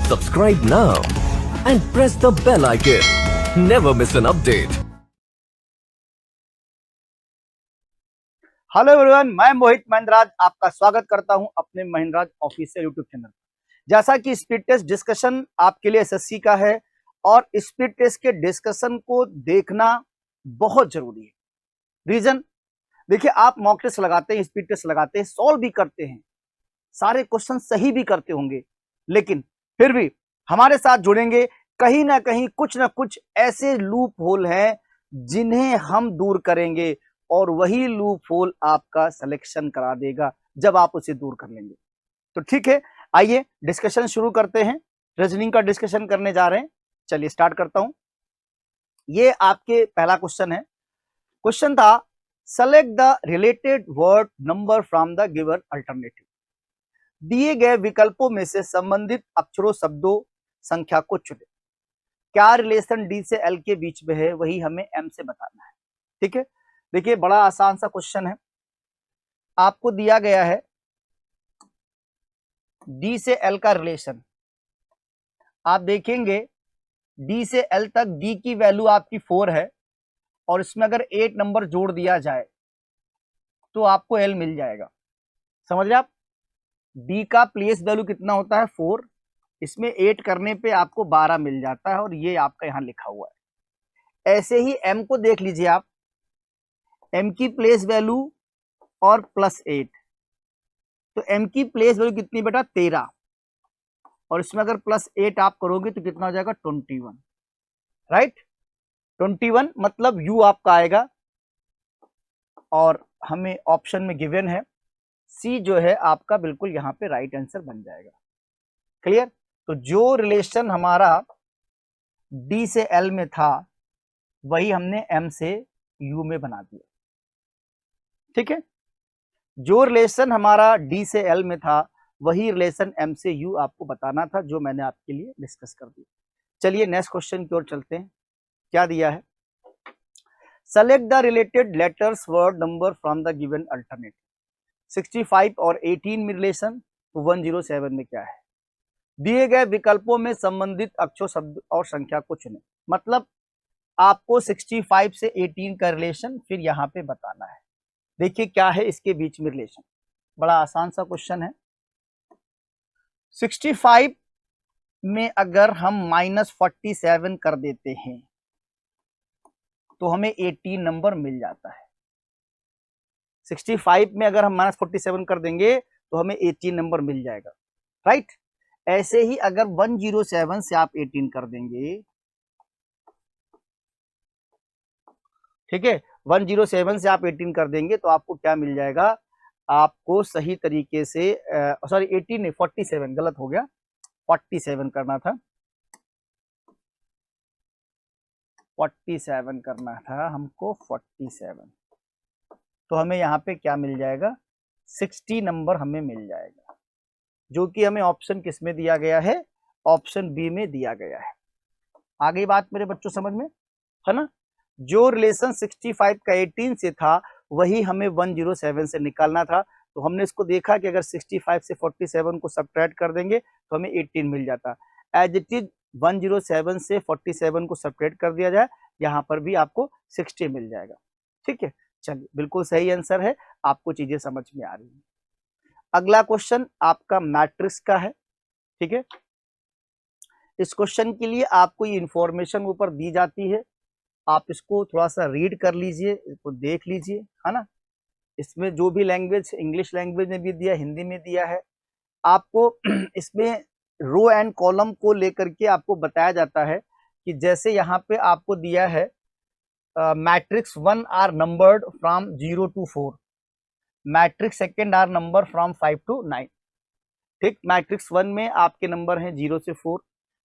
Subscribe now and press the bell icon. Never miss an update. Hello everyone, मैं मोहित महेंद्रराज आपका स्वागत करता हूं अपने महेंद्रराज ऑफिशियल यूट्यूब चैनल। जैसा कि स्पीड टेस्ट डिस्कशन आपके लिए एसएससी का है और स्पीड टेस्ट के डिस्कशन को देखना बहुत जरूरी है। रीजन देखिए, आप मॉक टेस्ट लगाते हैं, स्पीड टेस्ट लगाते हैं, सॉल्व भी करते हैं, सारे क्वेश्चन सही भी करते होंगे, लेकिन फिर भी हमारे साथ जुड़ेंगे, कहीं ना कहीं कुछ ना कुछ ऐसे लूप होल हैं जिन्हें हम दूर करेंगे और वही लूप होल आपका सिलेक्शन करा देगा जब आप उसे दूर कर लेंगे। तो ठीक है, आइए डिस्कशन शुरू करते हैं। रीजनिंग का डिस्कशन करने जा रहे हैं, चलिए स्टार्ट करता हूं। ये आपके पहला क्वेश्चन है। क्वेश्चन था, select the related word number from the given alternative. दिए गए विकल्पों में से संबंधित अक्षरों शब्दों संख्या को चुने। क्या रिलेशन डी से एल के बीच में है वही हमें एम से बताना है। ठीक है, देखिए बड़ा आसान सा क्वेश्चन है। आपको दिया गया है डी से एल का रिलेशन। आप देखेंगे डी से एल तक डी की वैल्यू आपकी 4 है और इसमें अगर 8 नंबर जोड़ दिया जाए तो आपको एल मिल जाएगा। समझ रहे आप? डी का प्लेस वैल्यू कितना होता है 4, इसमें 8 करने पे आपको 12 मिल जाता है और ये आपका यहां लिखा हुआ है। ऐसे ही एम को देख लीजिए आप, एम की प्लेस वैल्यू और +8, तो एम की प्लेस वैल्यू कितनी बेटा 13 और इसमें अगर +8 आप करोगे तो कितना हो जाएगा 21, राइट। 21 मतलब यू आपका आएगा और हमें ऑप्शन में गिवन है सी जो है आपका बिल्कुल यहां पे राइट आंसर बन जाएगा। क्लियर? तो जो रिलेशन हमारा डी से एल में था वही हमने एम से यू में बना दिया। ठीक है, जो रिलेशन हमारा डी से एल में था वही रिलेशन एम से यू आपको बताना था, जो मैंने आपके लिए डिस्कस कर दिया। चलिए नेक्स्ट क्वेश्चन की ओर चलते हैं। क्या दिया है? Select the related letters word number from the given alternative. 65 और 18 में रिलेशन, तो 107 में क्या है? दिए गए विकल्पों में संबंधित अक्षर शब्द और संख्या को चुनें। मतलब आपको 65 से 18 का रिलेशन फिर यहाँ पे बताना है। देखिए क्या है इसके बीच में रिलेशन, बड़ा आसान सा क्वेश्चन है। 65 में अगर हम -47 कर देते हैं तो हमें 18 नंबर मिल जाता है। 65 में अगर हम -47 कर देंगे तो हमें 18 नंबर मिल जाएगा, राइट। ऐसे ही अगर 107 से आप 18 कर देंगे, ठीक है, 107 से आप 18 कर देंगे तो आपको क्या मिल जाएगा? आपको सही तरीके से सॉरी 18 नहीं 47, गलत हो गया, 47 करना था, 47 करना था हमको, 47। तो हमें यहाँ पे क्या मिल जाएगा? 60 नंबर हमें मिल जाएगा, जो कि हमें ऑप्शन किस में दिया गया है? ऑप्शन बी में दिया गया है। आ गई बात मेरे बच्चों समझ में, है ना? जो रिलेशन 65 का 18 से था वही हमें 107 से निकालना था। तो हमने इसको देखा कि अगर 65 से 47 को सब्ट्रैक्ट कर देंगे तो हमें 18 मिल जाता। एज इट इज 107 से 47 को सब्ट्रैक्ट कर दिया जाए, यहाँ पर भी आपको 60 मिल जाएगा। ठीक है, चलिए बिल्कुल सही आंसर है, आपको चीजें समझ में आ रही है। अगला क्वेश्चन आपका मैट्रिक्स का है। ठीक है, इस क्वेश्चन के लिए आपको ये इंफॉर्मेशन ऊपर दी जाती है, आप इसको थोड़ा सा रीड कर लीजिए, इसको देख लीजिए, है ना। इसमें जो भी लैंग्वेज, इंग्लिश लैंग्वेज में भी दिया, हिंदी में दिया है। आपको इसमें रो एंड कॉलम को लेकर के आपको बताया जाता है कि जैसे यहाँ पे आपको दिया है matrix 1 are numbered from 0 to 4, matrix second are number from 5 to 9। ठीक, मैट्रिक्स 1 में आपके नंबर हैं 0 से 4,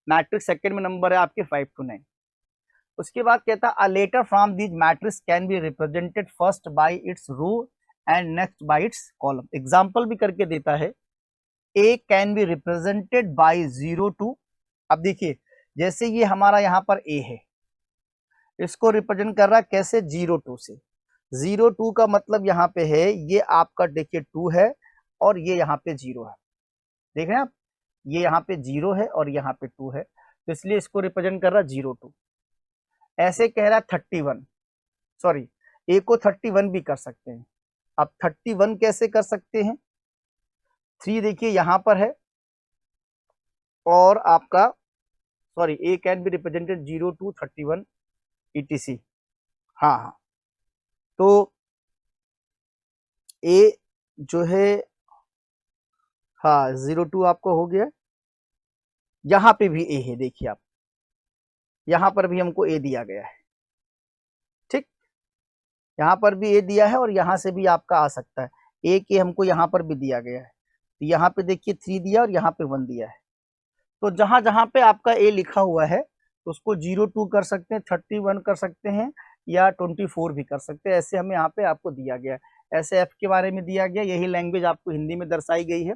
मैट्रिक्स सेकेंड में नंबर है आपके 5 to 9। उसके बाद कहता है, a letter from this matrix can be represented first by its row and next by its column. Example भी करके देता है, A can be represented by 0 to, अब देखिए जैसे ये हमारा यहाँ पर ए है, इसको रिप्रेजेंट कर रहा है कैसे? 0 to से। 0 2 का मतलब यहाँ पे है ये आपका देखिए 2 है और ये यहाँ पे 0 है, देख रहे हैं आप। ये यहाँ पे 0 है और यहाँ पे 2 है, तो इसलिए इसको रिप्रेजेंट कर रहा 0 2। ऐसे कह रहा 31, सॉरी ए को 31 भी कर सकते हैं। अब 31 कैसे कर सकते हैं, 3 देखिए यहाँ पर है और आपका sorry A can be represented 0 2 31 etc। हाँ हाँ, तो ए जो है हाँ 0 2 आपको हो गया। यहाँ पे भी ए है, देखिए आप यहाँ पर भी हमको ए दिया गया है, ठीक, यहाँ पर भी ए दिया है और यहाँ से भी आपका आ सकता है। ए के हमको यहाँ पर भी दिया गया है, तो यहाँ पे देखिए 3 दिया और यहाँ पे 1 दिया है। तो जहां जहां पे आपका ए लिखा हुआ है तो उसको 0 2 कर सकते हैं, 31 कर सकते हैं या 24 भी कर सकते हैं। ऐसे हमें यहाँ पे आपको दिया गया है। ऐसे एफ के बारे में दिया गया, यही लैंग्वेज आपको हिंदी में दर्शाई गई है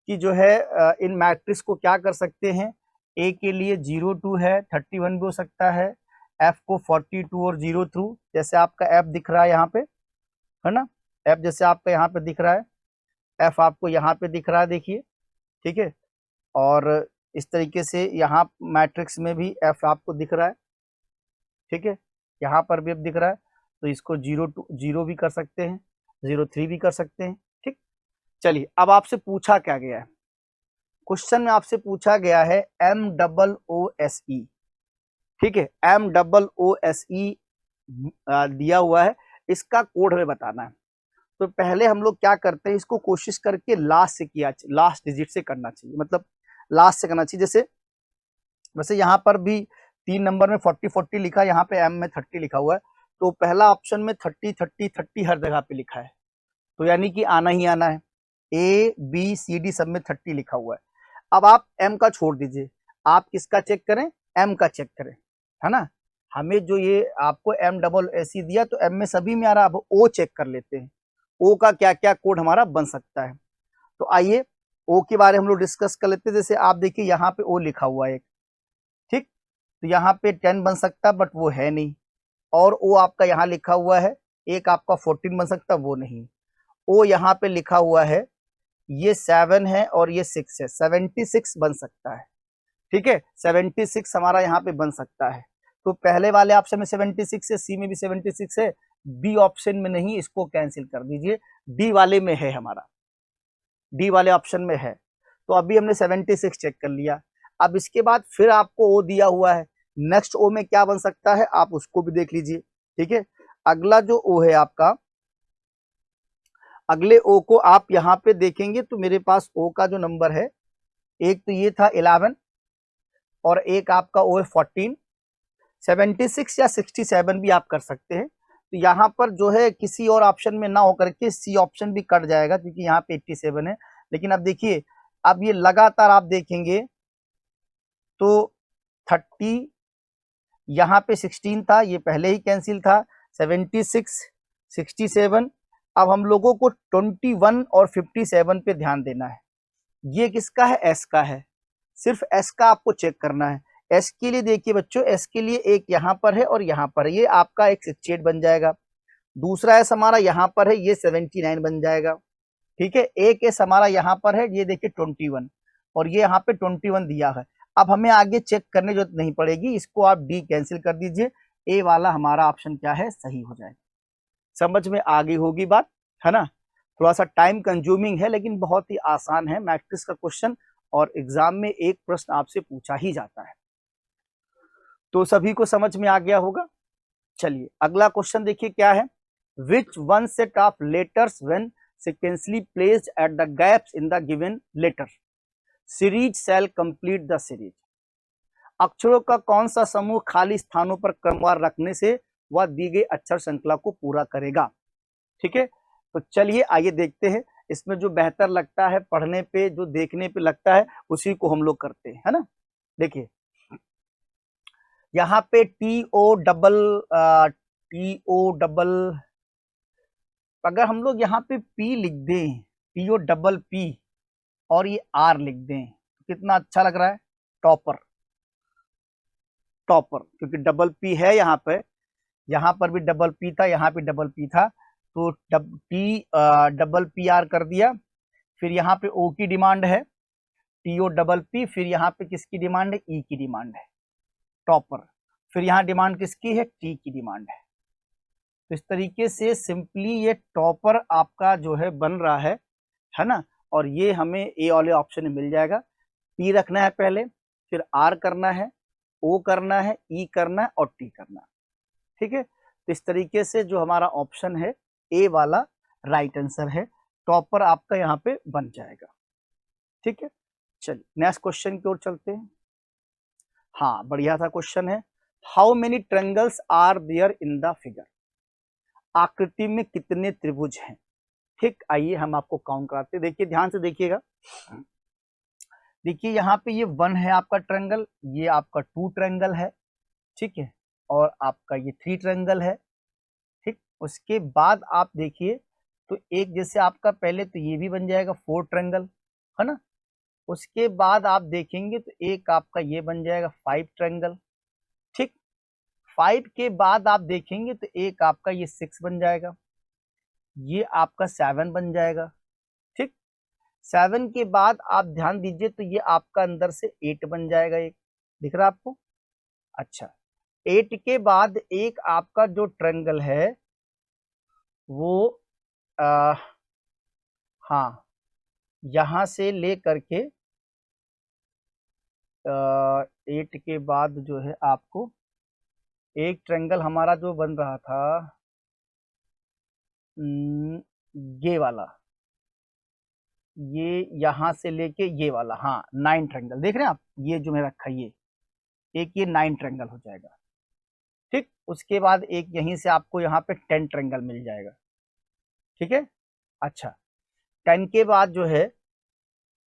कि जो है इन मैट्रिक्स को क्या कर सकते हैं। ए के लिए 0 2 है, 31 भी हो सकता है। एफ को 42 और 0 थ्रू, जैसे आपका एफ दिख रहा है यहाँ पे, है ना, एफ जैसे आपका यहाँ पे दिख रहा है, एफ आपको यहाँ पे दिख रहा है, देखिए, ठीक है। और इस तरीके से यहाँ मैट्रिक्स में भी एफ आपको दिख रहा है, ठीक है, यहाँ पर भी अब दिख रहा है। तो इसको 0 2 0 भी कर सकते हैं, 0 3 भी कर सकते हैं, ठीक। चलिए, अब आपसे पूछा क्या गया है, क्वेश्चन में आपसे पूछा गया है MOOSE, ठीक है, MOOSE दिया हुआ है, इसका कोड हमें बताना है। तो पहले हम लोग क्या करते हैं, इसको कोशिश करके लास्ट से किया, लास्ट डिजिट से करना चाहिए, मतलब लास्ट से करना चाहिए। जैसे वैसे यहाँ पर भी 3 नंबर में 40 40 लिखा है, यहाँ पे एम में 30 लिखा हुआ है, तो पहला ऑप्शन में 30 30 30 हर जगह पे लिखा है, तो यानी कि आना ही आना है। ए बी सी डी सब में 30 लिखा हुआ है। अब आप एम का छोड़ दीजिए, आप किसका चेक करें, एम का चेक करें, है ना। हमें जो ये आपको MOOSE दिया तो एम में सभी में आ रहा है। अब ओ चेक कर लेते हैं, ओ का क्या क्या कोड हमारा बन सकता है। तो आइए ओ के बारे में हम लोग डिस्कस कर लेते हैं। जैसे आप देखिए यहाँ पे ओ लिखा हुआ है एक, ठीक, तो यहाँ पे 10 बन सकता है बट वो है नहीं। और ओ आपका यहाँ लिखा हुआ है, एक आपका 14 बन सकता है, वो नहीं। ओ यहाँ पे लिखा हुआ है, ये 7 है और ये 6 है, 76 बन सकता है, ठीक है, 76 हमारा यहाँ पे बन सकता है। तो पहले वाले ऑप्शन में 76 है, सी में भी 76 है, बी ऑप्शन में नहीं, इसको कैंसिल कर दीजिए, डी वाले में है हमारा, डी वाले ऑप्शन में है। तो अभी हमने 76 चेक कर लिया। अब इसके बाद फिर आपको ओ दिया हुआ है, नेक्स्ट ओ में क्या बन सकता है आप उसको भी देख लीजिए, ठीक है। अगला जो ओ है आपका, अगले ओ को आप यहाँ पे देखेंगे तो मेरे पास ओ का जो नंबर है, एक तो ये था 11 और एक आपका ओ है 14, 76 या 67 भी आप कर सकते हैं। तो यहाँ पर जो है किसी और ऑप्शन में ना होकर के सी ऑप्शन भी कट जाएगा, क्योंकि यहाँ पे 87 है। लेकिन अब देखिए, अब ये लगातार आप देखेंगे तो 30, यहाँ पे 16 था, ये पहले ही कैंसिल था, 76 67। अब हम लोगों को 21 और 57 पे ध्यान देना है। ये किसका है, एस का है, सिर्फ एस का आपको चेक करना है। एस के लिए देखिए बच्चों, एस के लिए एक यहाँ पर है और यहाँ पर, ये आपका एक 68 बन जाएगा। दूसरा एस हमारा यहाँ पर है, ये 79 बन जाएगा, ठीक है। एक एस हमारा यहाँ पर है, ये देखिए 21 और ये यहाँ पे 21 दिया है। अब हमें आगे चेक करने की जरूरत नहीं पड़ेगी, इसको आप डी कैंसिल कर दीजिए, ए वाला हमारा ऑप्शन क्या है, सही हो जाएगा। समझ में आ गई होगी बात, है ना। थोड़ा सा टाइम कंज्यूमिंग है लेकिन बहुत ही आसान है मैट्रिक्स का क्वेश्चन, और एग्जाम में एक प्रश्न आपसे पूछा ही जाता है, तो सभी को समझ में आ गया होगा। चलिए अगला क्वेश्चन देखिए क्या है, which one set of letters when sequentially placed at the gaps in the given letter series shall complete the series। अक्षरों का कौन सा समूह खाली स्थानों पर क्रमवार रखने से वह दी गई अक्षर श्रृंखला को पूरा करेगा, ठीक है। तो चलिए आइए देखते हैं, इसमें जो बेहतर लगता है पढ़ने पे, जो देखने पे लगता है उसी को हम लोग करते हैं, है ना। देखिए यहाँ पे TO डबल, अगर हम लोग यहाँ पे P लिख दें, TOPP और ये R लिख दें, कितना अच्छा लग रहा है, टॉपर, टॉपर, क्योंकि डबल P है यहाँ पे, यहाँ पर भी डबल P था, यहाँ पे डबल P था, तो TPR कर दिया। फिर यहाँ पे O की डिमांड है, TOPP, फिर यहाँ पे किसकी डिमांड है, ई की डिमांड है, टॉपर, फिर यहाँ डिमांड किसकी है, टी की डिमांड है। तो इस तरीके से सिंपली ये टॉपर आपका जो है बन रहा है ना, और ये हमें ए वाले ऑप्शन में मिल जाएगा। पी रखना है पहले, फिर आर करना है, ओ करना है, ई करना है और टी करना है, ठीक है। तो इस तरीके से जो हमारा ऑप्शन है ए वाला राइट आंसर है, टॉपर आपका यहाँ पे बन जाएगा, ठीक है। चलिए नेक्स्ट क्वेश्चन की ओर चलते हैं। हाँ बढ़िया था क्वेश्चन है, how many triangles are there in the figure, आकृति में कितने त्रिभुज हैं, ठीक। आइए हम आपको काउंट कराते हैं, देखिए ध्यान से देखिएगा। देखिए यहाँ पे ये 1 है आपका ट्रायंगल, ये आपका 2 ट्रायंगल है, ठीक है, और आपका ये 3 ट्रायंगल है, ठीक। उसके बाद आप देखिए तो एक जैसे आपका पहले तो ये भी बन जाएगा 4 ट्रायंगल, है ना। उसके बाद आप देखेंगे तो एक आपका ये बन जाएगा 5 ट्रायंगल, ठीक। 5 के बाद आप देखेंगे तो एक आपका ये 6 बन जाएगा, ये आपका 7 बन जाएगा, ठीक। 7 के बाद आप ध्यान दीजिए तो ये आपका अंदर से 8 बन जाएगा, एक दिख रहा है आपको। अच्छा 8 के बाद एक आपका जो ट्रायंगल है वो हाँ यहां से ले करके 8 के बाद जो है आपको एक ट्रायंगल हमारा जो बन रहा था ये वाला, ये यहां से लेके ये वाला, हाँ 9 ट्रायंगल देख रहे हैं आप, ये जो मैंने रखा ये एक, ये 9 ट्रायंगल हो जाएगा, ठीक। उसके बाद एक यहीं से आपको यहाँ पे 10 ट्रायंगल मिल जाएगा, ठीक है। अच्छा 10 के बाद जो है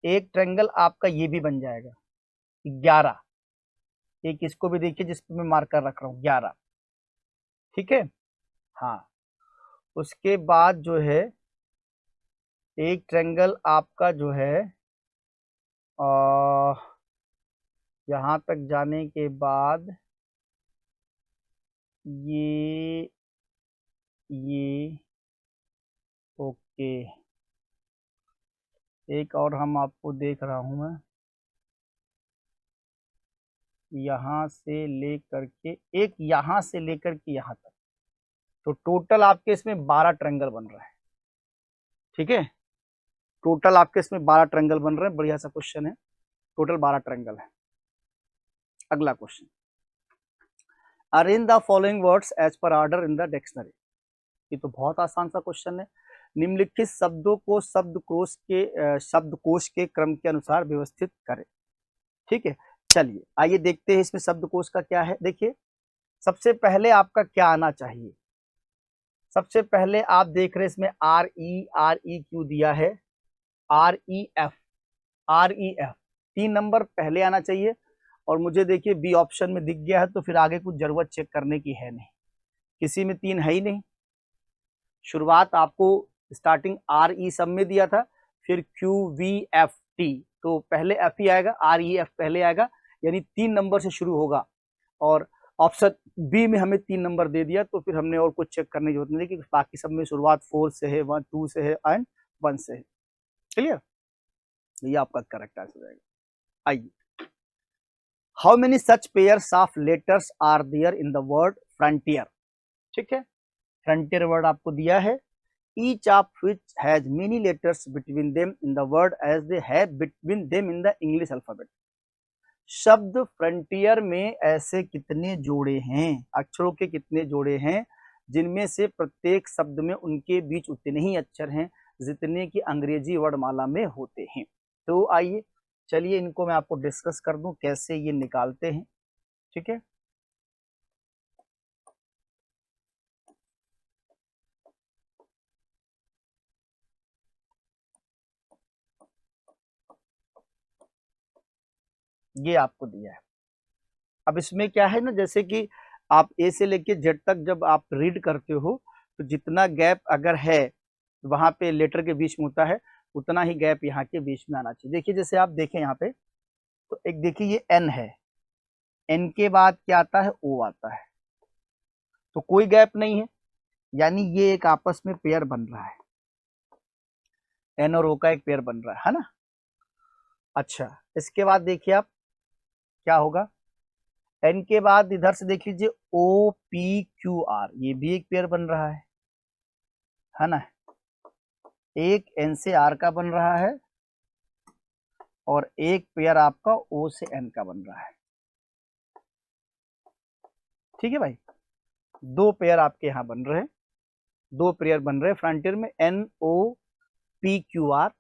एक ट्रायंगल आपका ये भी बन जाएगा 11, एक इसको भी देखिए जिस पे मैं मार्कर रख रहा हूँ 11, ठीक है। हाँ उसके बाद जो है एक ट्रायंगल आपका जो है यहां तक जाने के बाद ये ओके, एक और हम आपको देख रहा हूं मैं, यहां से लेकर के एक यहां से लेकर के यहां तक, तो टोटल आपके इसमें 12 ट्रायंगल बन रहा है, ठीक है। टोटल आपके इसमें 12 ट्रायंगल बन रहे हैं, बढ़िया सा क्वेश्चन है, टोटल 12 ट्रायंगल है। अगला question, arrange the following words as per order in the dictionary, ये तो बहुत आसान सा क्वेश्चन है। निम्नलिखित शब्दों को शब्दकोश के क्रम के अनुसार व्यवस्थित करें, ठीक है। चलिए आइए देखते हैं इसमें शब्दकोश का क्या है। देखिए सबसे पहले आपका क्या आना चाहिए, सबसे पहले आप देख रहे हैं इसमें RE क्यों दिया है, REF 3 नंबर पहले आना चाहिए, और मुझे देखिए बी ऑप्शन में दिख गया है, तो फिर आगे कुछ जरूरत चेक करने की है नहीं, किसी में 3 है ही नहीं। शुरुआत आपको स्टार्टिंग RE सब में दिया था, फिर QVFT, तो पहले F ही आएगा, REF पहले आएगा, यानी 3 नंबर से शुरू होगा, और ऑप्शन बी में हमें 3 नंबर दे दिया, तो फिर हमने और कुछ चेक करने की जरूरत नहीं, कि बाकी सब में शुरुआत 4 से है, 1 2 से है एंड 1 से है, क्लियर। ये आपका करेक्ट आंसर जाएगा। आइए, how many such pairs of letters are there in the word frontier, ठीक है। फ्रंटियर वर्ड आपको दिया है, each of which has many letters between them in the word as they have between them in the English alphabet. शब्द frontier में ऐसे कितने जोड़े हैं, अक्षरों के कितने जोड़े हैं, जिनमें से प्रत्येक शब्द में उनके बीच उतने ही अक्षर हैं जितने कि अंग्रेजी वर्णमाला में होते हैं। तो आइए चलिए इनको मैं आपको डिस्कस कर दूं कैसे ये निकालते हैं, ठीक है। ये आपको दिया है, अब इसमें क्या है ना, जैसे कि आप ए से लेके जेड तक जब आप रीड करते हो तो जितना गैप अगर है वहां पे लेटर के बीच में होता है, उतना ही गैप यहाँ के बीच में आना चाहिए। देखिए जैसे आप देखें यहाँ पे, तो एक देखिए ये एन है, एन के बाद क्या आता है, ओ आता है, तो कोई गैप नहीं है, यानी ये एक आपस में पेयर बन रहा है, एन और ओ का एक पेयर बन रहा है ना। अच्छा इसके बाद देखिए आप क्या होगा, एन के बाद इधर से देख लीजिए ओ पी क्यू आर, ये भी एक पेयर बन रहा है ना, एक एन से आर का बन रहा है और एक पेयर आपका ओ से एन का बन रहा है। ठीक है भाई, दो पेयर आपके यहां बन रहे हैं, दो पेयर बन रहे हैं फ्रंटियर में, N O P Q R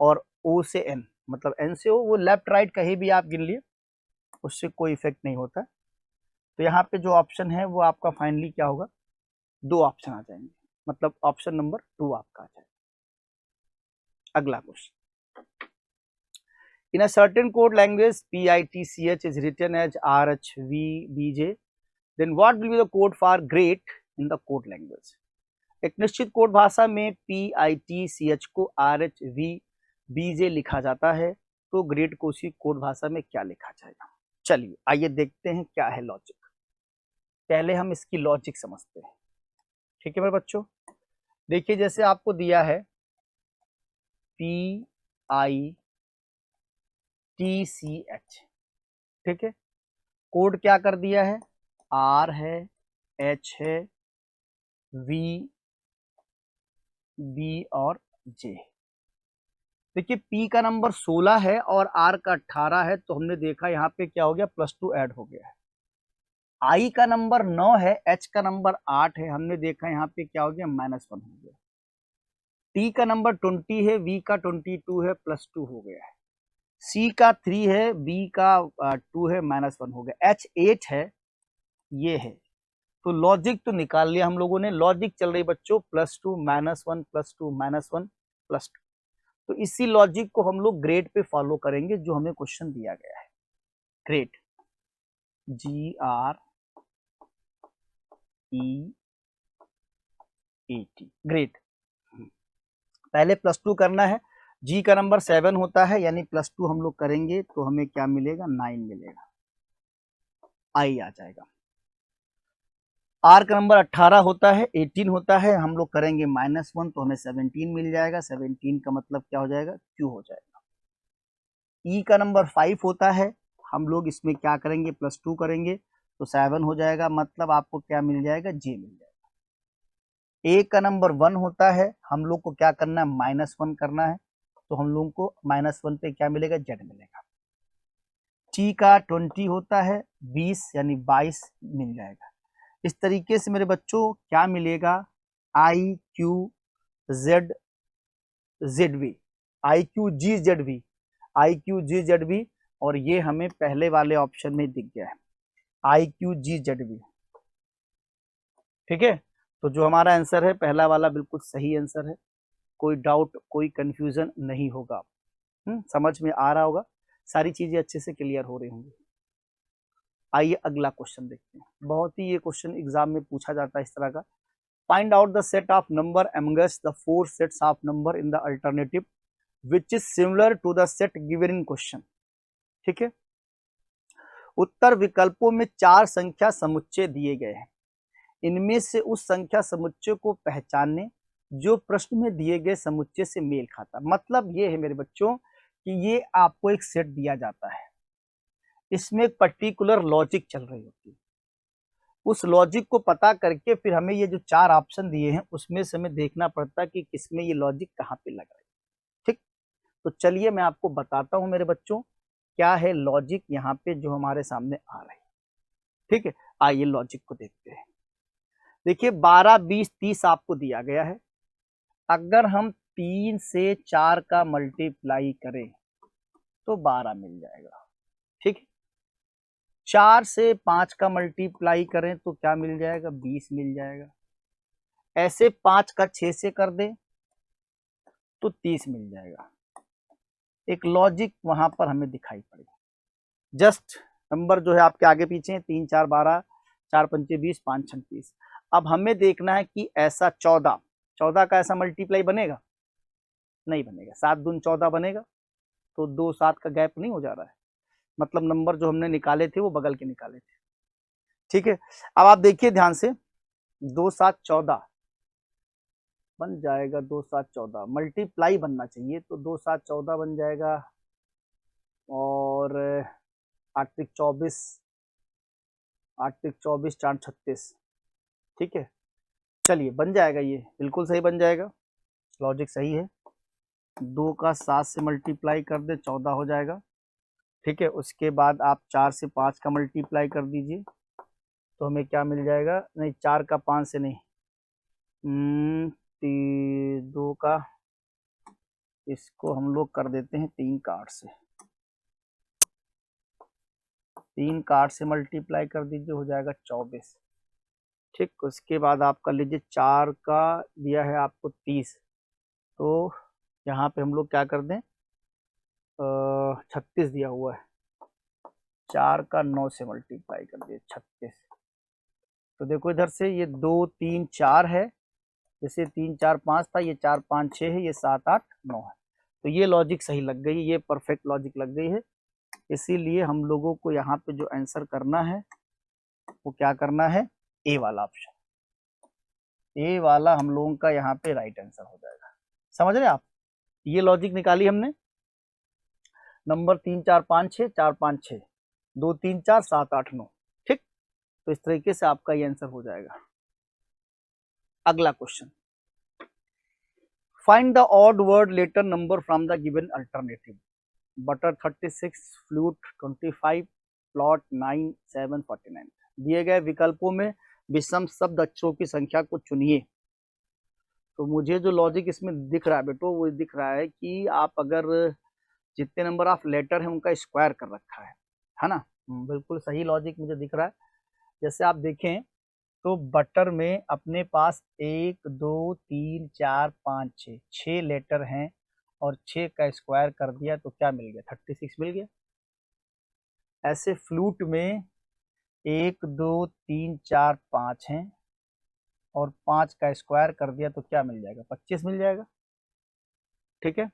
और ओ से एन, मतलब एन से ओ, वो लेफ्ट राइट कहीं भी आप गिन लिए, उससे कोई इफेक्ट नहीं होता। तो यहाँ पे जो ऑप्शन है वो आपका फाइनली क्या होगा, दो ऑप्शन आ जाएंगे, मतलब ऑप्शन नंबर 2 आपका आ जाएगा। अगला question, in a certain code language PITCH is written as RHVBJ, then what will be the code for great in the code language. एक निश्चित कोड भाषा में PITCH को RHVBJ लिखा जाता है, तो ग्रेट को उसी कोड भाषा में क्या लिखा जाएगा। चलिए आइए देखते हैं क्या है लॉजिक, पहले हम इसकी लॉजिक समझते हैं। ठीक है मेरे बच्चों, देखिए जैसे आपको दिया है PITCH, ठीक है, कोड क्या कर दिया है, R है, H है, V, B और J। देखिए P का नंबर 16 है और R का 18 है, तो हमने देखा यहाँ पे क्या हो गया, +2 ऐड हो गया है। I का नंबर 9 है, H का नंबर 8 है, हमने देखा यहाँ पे क्या हो गया, -1 हो गया। T का नंबर 20 है, V का 22 है, +2 हो गया है। C का 3 है, B का 2 है, -1 हो गया। H 8 है, ये है। तो लॉजिक तो निकाल लिया हम लोगों ने, लॉजिक चल रही बच्चों +2 -1 +2 -1 +2। तो इसी लॉजिक को हम लोग ग्रेड पे फॉलो करेंगे जो हमें क्वेश्चन दिया गया है। Grade GREAT, grade. पहले +2 करना है, G का नंबर 7 होता है, यानी +2 हम लोग करेंगे तो हमें क्या मिलेगा, 9 मिलेगा, I आ जाएगा। R का नंबर 18 होता है, 18 होता है, हम लोग करेंगे -1 तो हमें 17 मिल जाएगा, 17 का मतलब क्या हो जाएगा, Q हो जाएगा। E का नंबर 5 होता है, हम लोग इसमें क्या करेंगे, +2 करेंगे तो 7 हो जाएगा, मतलब आपको क्या मिल जाएगा, J मिल जाएगा। A का नंबर 1 होता है, हम लोग को क्या करना है, -1 करना है, तो हम लोग को -1 पे क्या मिलेगा, Z मिलेगा। T का 20 होता है, 20 यानी 22 मिल जाएगा। इस तरीके से मेरे बच्चों क्या मिलेगा, IQZV, IQGZV, और ये हमें पहले वाले ऑप्शन में दिख गया है, IQGZV। ठीक है, तो जो हमारा आंसर है पहला वाला बिल्कुल सही आंसर है, कोई डाउट कोई कंफ्यूजन नहीं होगा। समझ में आ रहा होगा, सारी चीजें अच्छे से क्लियर हो रही होंगी। आइए अगला क्वेश्चन देखते हैं, बहुत ही ये क्वेश्चन एग्जाम में पूछा जाता है इस तरह का। Find out the set of number amongst the 4 sets of number in the alternative which is similar to the set given in question. ठीक है, उत्तर विकल्पों में 4 संख्या समुच्चय दिए गए हैं, इनमें से उस संख्या समुच्चय को पहचानने जो प्रश्न में दिए गए समुच्चय से मेल खाता। मतलब ये है मेरे बच्चों कि ये आपको एक सेट दिया जाता है, इसमें एक पर्टिकुलर लॉजिक चल रही होती है, उस लॉजिक को पता करके फिर हमें ये जो 4 ऑप्शन दिए हैं उसमें से हमें देखना पड़ता है कि किसमें ये लॉजिक कहाँ पे लग रहा है। ठीक, तो चलिए मैं आपको बताता हूं मेरे बच्चों क्या है लॉजिक यहाँ पे जो हमारे सामने आ रही है। ठीक है, आइए लॉजिक को देखते हैं। देखिए 12, 20, 30 आपको दिया गया है, अगर हम 3 से 4 का मल्टीप्लाई करें तो 12 मिल जाएगा। ठीक है, 4 से 5 का मल्टीप्लाई करें तो क्या मिल जाएगा, 20 मिल जाएगा। ऐसे 5 का 6 से कर दें तो 30 मिल जाएगा। एक लॉजिक वहां पर हमें दिखाई पड़ेगा, जस्ट नंबर जो है आपके आगे पीछे हैं, 3 4 12, 4 पंचे 20, 5 6 30। अब हमें देखना है कि ऐसा 14 का ऐसा मल्टीप्लाई बनेगा, नहीं बनेगा। 7 दून 14 बनेगा, तो 2 7 का गैप नहीं हो जा रहा है, मतलब नंबर जो हमने निकाले थे वो बगल के निकाले थे। ठीक है, अब आप देखिए ध्यान से, 2 7 14 बन जाएगा, 2 7 14 मल्टीप्लाई बनना चाहिए, तो 2 7 14 बन जाएगा, और 8 त्रिक 24, 8 त्रिक 24, 4 36। ठीक है, चलिए बन जाएगा, ये बिल्कुल सही बन जाएगा, लॉजिक सही है। 2 का 7 से मल्टीप्लाई कर दे 14 हो जाएगा। ठीक है, उसके बाद आप 4 से 5 का मल्टीप्लाई कर दीजिए तो हमें क्या मिल जाएगा, नहीं 4 का 5 से नहीं, 2 का, इसको हम लोग कर देते हैं 3 का 8 से, 3 का 8 से मल्टीप्लाई कर दीजिए, हो जाएगा 24। ठीक, उसके बाद आपका लीजिए 4 का दिया है आपको 30, तो यहाँ पे हम लोग क्या कर दें, 36 दिया हुआ है, 4 का 9 से मल्टीप्लाई कर दिए 36। तो देखो इधर से ये 2 3 4 है, जैसे 3 4 5 था, ये 4 5 6 है, ये 7 8 9 है। तो ये लॉजिक सही लग गई, ये परफेक्ट लॉजिक लग गई है। इसीलिए हम लोगों को यहाँ पे जो आंसर करना है वो क्या करना है, ए वाला ऑप्शन, ए वाला हम लोगों का यहाँ पे राइट आंसर हो जाएगा। समझ रहे आप, ये लॉजिक निकाली हमने, नंबर 3 4 5 6, 4 5 6, 2 3 4 7 8 9। ठीक, तो इस तरीके से आपका ये आंसर हो जाएगा। अगला question, find the odd word letter number from the given alternative. Butter 36, flute 25, plot 9, 7 49। दिए गए विकल्पों में विषम शब्द अक्षरों की संख्या को चुनिए। तो मुझे जो लॉजिक इसमें दिख रहा है बेटो, वो दिख रहा है कि आप अगर जितने नंबर ऑफ लेटर है उनका स्क्वायर कर रखा है ना, बिल्कुल सही लॉजिक मुझे दिख रहा है। जैसे आप देखें तो बटर में अपने पास 1 2 3 4 5 6 6 लेटर हैं और 6 का स्क्वायर कर दिया तो क्या मिल गया, 36 मिल गया। ऐसे फ्लूट में 1 2 3 4 5 हैं और 5 का स्क्वायर कर दिया तो क्या मिल जाएगा, 25 मिल जाएगा। ठीक है,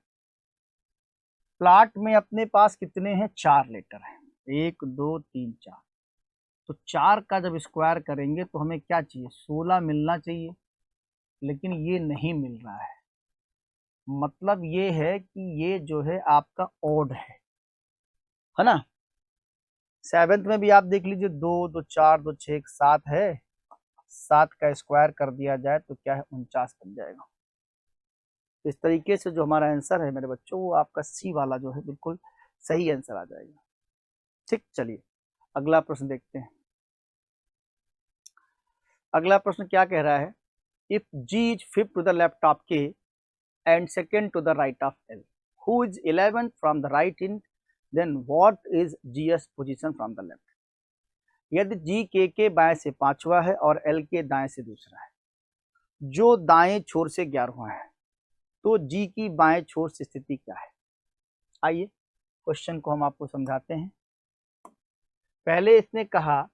प्लॉट में अपने पास कितने हैं, 4 लेटर हैं, 1 2 3 4। तो 4 का जब स्क्वायर करेंगे तो हमें क्या चाहिए, 16 मिलना चाहिए, लेकिन ये नहीं मिल रहा है। मतलब ये है कि ये जो है आपका ऑड है ना। 7th में भी आप देख लीजिए, 2 2 4 2 6 7 है, 7 का स्क्वायर कर दिया जाए तो क्या है, 49 बन जाएगा। इस तरीके से जो हमारा आंसर है मेरे बच्चों, वो आपका सी वाला जो है बिल्कुल सही आंसर आ जाएगा। ठीक, चलिए अगला प्रश्न देखते हैं। अगला प्रश्न क्या कह रहा है, if G is 5th to the left of K and 2nd to the right of L, who is 11th from the right in, then what is G's position from the left. यदि G के बाएं से 5वां है और L के दाएं से दूसरा है, जो दाएं छोर से 11वां है, तो जी की बाएं छोर से स्थिति क्या है। आइए क्वेश्चन को हम आपको समझाते हैं। पहले इसने कहा,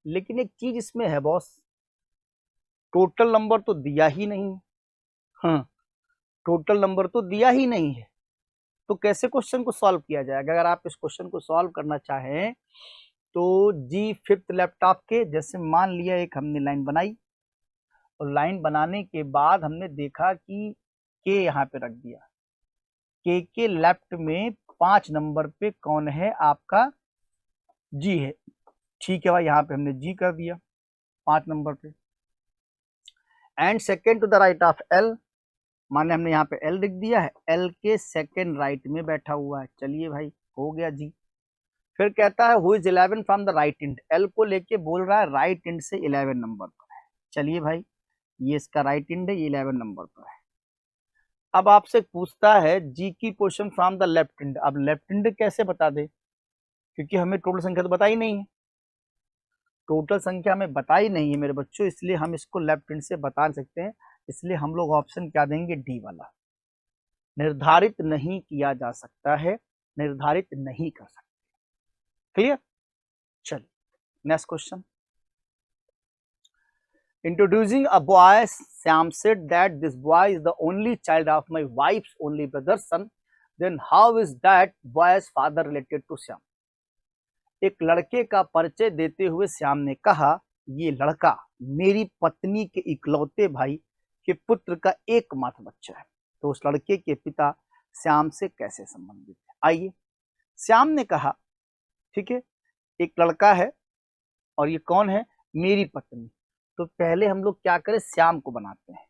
लेकिन एक चीज इसमें है बॉस, टोटल नंबर तो दिया ही नहीं। हाँ, टोटल नंबर तो दिया ही नहीं है, तो कैसे क्वेश्चन को सॉल्व किया जाएगा। अगर आप इस क्वेश्चन को सॉल्व करना चाहें तो जी 5th लेफ्ट ऑफ के, जैसे मान लिया एक हमने लाइन बनाई और लाइन बनाने के बाद हमने देखा कि के यहाँ पे रख दिया, के लेफ्ट में 5 नंबर पे कौन है, आपका जी है। ठीक है भाई, यहाँ पे हमने जी कर दिया 5 नंबर पे। And 2nd to the right of L, माने हमने यहाँ पे एल लिख दिया है, एल के 2nd राइट में बैठा हुआ है। चलिए भाई, हो गया जी। फिर कहता है who is 11 from the right end, L को लेके बोल रहा है राइट इंड से 11 नंबर पर है। चलिए भाई, ये इसका राइट इंड है, ये 11 नंबर पर है। अब आपसे पूछता है जी की position from the left end. अब लेफ्ट इंड कैसे बता दे, क्योंकि हमें टोटल संख्या तो बताई नहीं है, टोटल संख्या हमें बताई नहीं है मेरे बच्चों, इसलिए हम इसको लेफ्ट इंड से बता सकते हैं। इसलिए हम लोग ऑप्शन क्या देंगे, डी वाला, निर्धारित नहीं किया जा सकता है, निर्धारित नहीं कर सकते। क्लियर, चलिए next question. Introducing a boy, Sam said that this boy is the only child of my wife's only brother's son. Then how is that boy's father related to Sam? एक लड़के का परिचय देते हुए श्याम ने कहा, ये लड़का मेरी पत्नी के इकलौते भाई के पुत्र का एकमात्र बच्चा है, तो उस लड़के के पिता श्याम से कैसे संबंधित है। आइए श्याम ने कहा, ठीक है, एक लड़का है और ये कौन है, मेरी पत्नी। तो पहले हम लोग क्या करें, श्याम को बनाते हैं,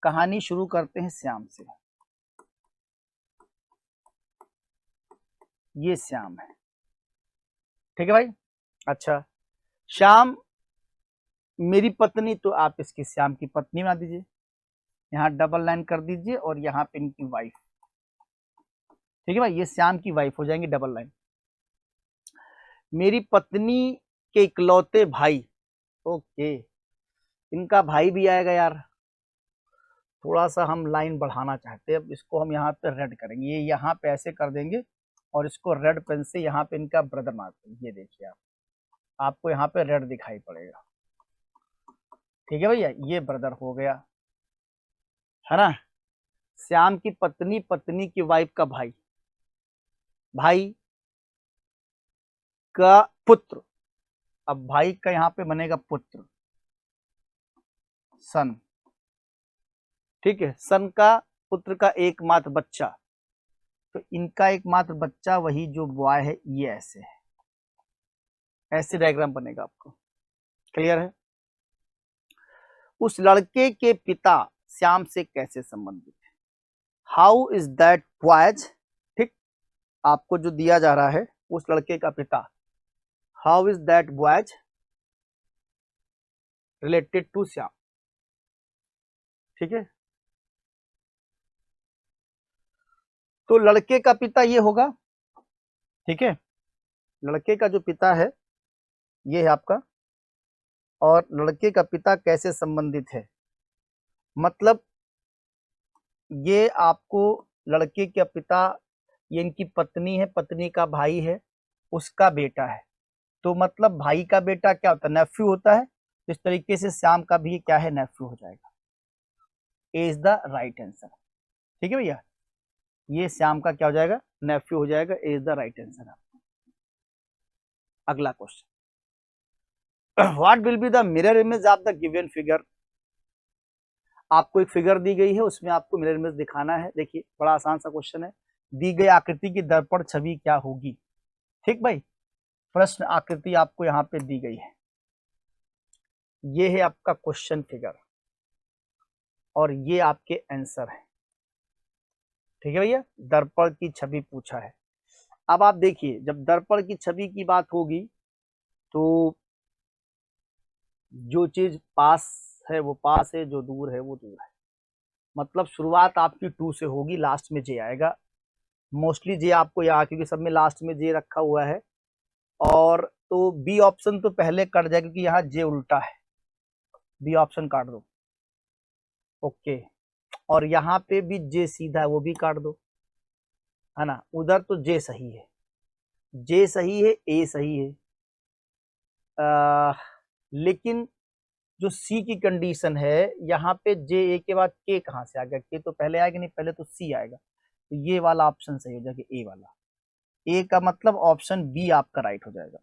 कहानी शुरू करते हैं श्याम से। ये श्याम है, ठीक है भाई। अच्छा, श्याम मेरी पत्नी, तो आप इसकी श्याम की पत्नी बना दीजिए, यहाँ डबल लाइन कर दीजिए और यहाँ पे इनकी वाइफ, ठीक है भाई, ये श्याम की वाइफ हो जाएंगी, डबल लाइन। मेरी पत्नी के इकलौते भाई, ओके, इनका भाई भी आएगा यार, थोड़ा सा हम लाइन बढ़ाना चाहते हैं, अब इसको हम यहाँ पे रेड करेंगे, ये यहाँ पे ऐसे कर देंगे और इसको रेड पेन से यहाँ पे इनका ब्रदर मारते हैं, ये देखिए आप, आपको यहाँ पे रेड दिखाई पड़ेगा, ठीक है भैया, ये ब्रदर हो गया, है ना। श्याम की पत्नी, पत्नी की वाइफ का भाई, भाई का पुत्र, अब भाई का यहाँ पे बनेगा पुत्र, सन, ठीक है, सन का पुत्र का एकमात्र बच्चा, तो इनका एकमात्र बच्चा वही जो बॉय है, ये ऐसे है, ऐसे डायग्राम बनेगा आपको, क्लियर है। उस लड़के के पिता श्याम से कैसे संबंधित है, हाउ इज दैट बॉयज, ठीक, आपको जो दिया जा रहा है उस लड़के का पिता, how is that boys related to Shyam, ठीक है। तो लड़के का पिता ये होगा, ठीक है, लड़के का जो पिता है ये है आपका, और लड़के का पिता कैसे संबंधित है, मतलब ये आपको लड़के का पिता, ये इनकी पत्नी है, पत्नी का भाई है, उसका बेटा है, तो मतलब भाई का बेटा क्या होता है, नेफ्यू होता है, इस तरीके से श्याम का भी क्या है, नेफ्यू हो जाएगा, ए इज द राइट आंसर, ठीक है भैया, ये श्याम का क्या हो जाएगा, नेफ्यू हो जाएगा, ए इज द राइट आंसर। अगला question, what will be the mirror image of the given figure, आपको एक फिगर दी गई है, उसमें आपको मिरर इमेज दिखाना है, देखिए बड़ा आसान सा क्वेश्चन है, दी गई आकृति की दर्पण छवि क्या होगी, ठीक भाई, प्रश्न आकृति आपको यहाँ पे दी गई है, ये है आपका क्वेश्चन फिगर और ये आपके आंसर है, ठीक है भैया, दर्पण की छवि पूछा है। अब आप देखिए, जब दर्पण की छवि की बात होगी तो जो चीज पास है वो पास है, जो दूर है वो दूर है, मतलब शुरुआत आपकी 2 से होगी, लास्ट में जे आएगा, मोस्टली जे आपको यहाँ, क्योंकि सब में लास्ट में जे रखा हुआ है, और तो बी ऑप्शन तो पहले कट जाए क्योंकि यहाँ जे उल्टा है, बी ऑप्शन काट दो, ओके, और यहाँ पे भी जे सीधा है, वो भी काट दो, है ना, उधर तो जे सही है, जे सही है, ए सही है, लेकिन जो सी की कंडीशन है, यहाँ पे जे ए के बाद के कहाँ से आ गया, के तो पहले आएगा नहीं, पहले तो सी आएगा, तो ये वाला ऑप्शन सही हो जाएगा, ए वाला, ए का मतलब ऑप्शन बी आपका राइट हो जाएगा,